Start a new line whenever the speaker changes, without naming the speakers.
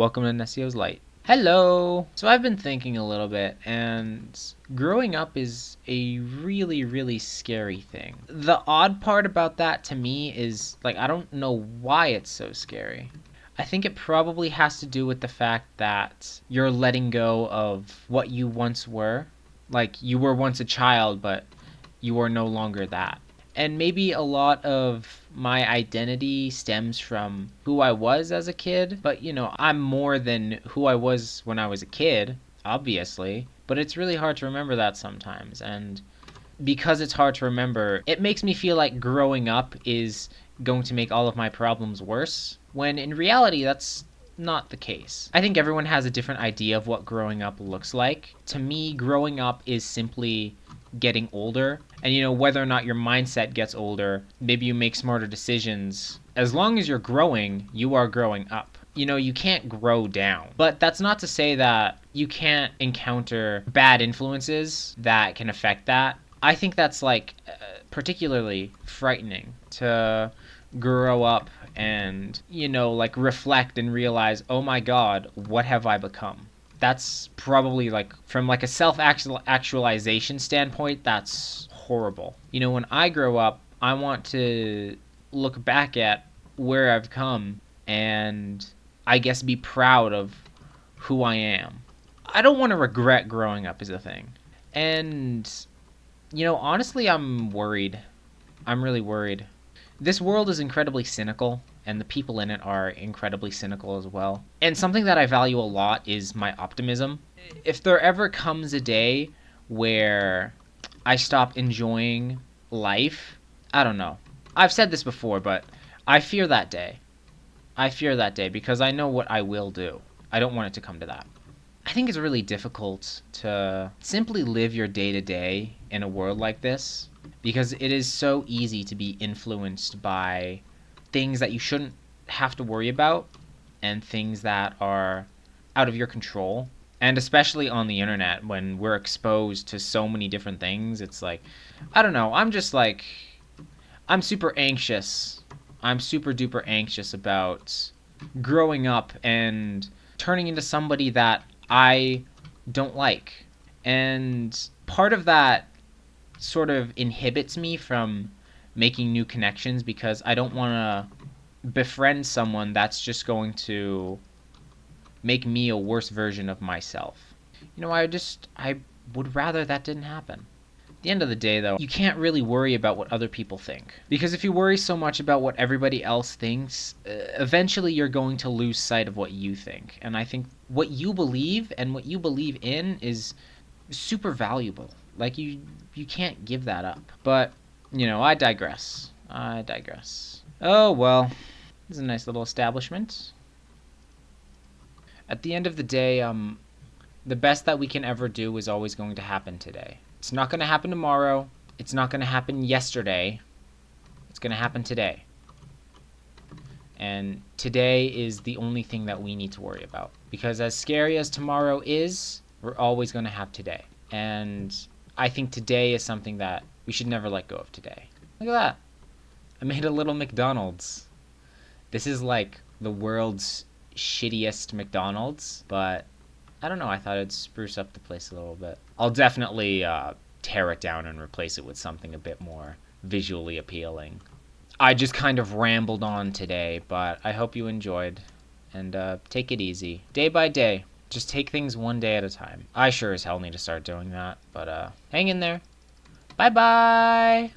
Welcome to Nessio's Light. Hello! So I've been thinking a little bit, and growing up is a really, really scary thing. The odd part about that to me is, I don't know why it's so scary. I think it probably has to do with the fact that you're letting go of what you once were. Like, you were once a child, but you are no longer that. And maybe a lot of my identity stems from who I was as a kid, but I'm more than who I was when I was a kid, obviously, but it's really hard to remember that sometimes. And because it's hard to remember, it makes me feel like growing up is going to make all of my problems worse, when in reality, that's not the case. I think everyone has a different idea of what growing up looks like. To me, growing up is simply getting older. And whether or not your mindset gets older, maybe you make smarter decisions. As long as you're growing, you are growing up. You can't grow down. But that's not to say that you can't encounter bad influences that can affect that. I think that's particularly frightening to grow up and reflect and realize, oh my god, what have I become? That's probably from a self actualization standpoint, that's horrible. When I grow up, I want to look back at where I've come and I guess be proud of who I am. I don't want to regret growing up is a thing. And honestly, I'm worried. I'm really worried. This world is incredibly cynical, and the people in it are incredibly cynical as well. And something that I value a lot is my optimism. If there ever comes a day where I stop enjoying life, I don't know. I've said this before, but I fear that day. I fear that day because I know what I will do. I don't want it to come to that. I think it's really difficult to simply live your day to day in a world like this because it is so easy to be influenced by things that you shouldn't have to worry about and things that are out of your control. And especially on the internet when we're exposed to so many different things, it's I don't know, I'm super anxious. I'm super duper anxious about growing up and turning into somebody that I don't like. And part of that sort of inhibits me from making new connections because I don't want to befriend someone that's just going to make me a worse version of myself. I would rather that didn't happen. At the end of the day, though, you can't really worry about what other people think. Because if you worry so much about what everybody else thinks, eventually you're going to lose sight of what you think. And I think what you believe and what you believe in is super valuable. You can't give that up. But, I digress. I digress. Oh, well, this is a nice little establishment. At the end of the day, the best that we can ever do is always going to happen today. It's not going to happen tomorrow. It's not going to happen yesterday. It's going to happen today. And today is the only thing that we need to worry about. Because as scary as tomorrow is, we're always going to have today. And I think today is something that we should never let go of today. Look at that. I made a little McDonald's. This is the world's shittiest McDonald's, but I don't know, I thought it'd spruce up the place a little bit. I'll definitely tear it down and replace it with something a bit more visually appealing. I just kind of rambled on today, but I hope you enjoyed. And take it easy. Day by day. Just take things one day at a time. I sure as hell need to start doing that, but hang in there. Bye-bye!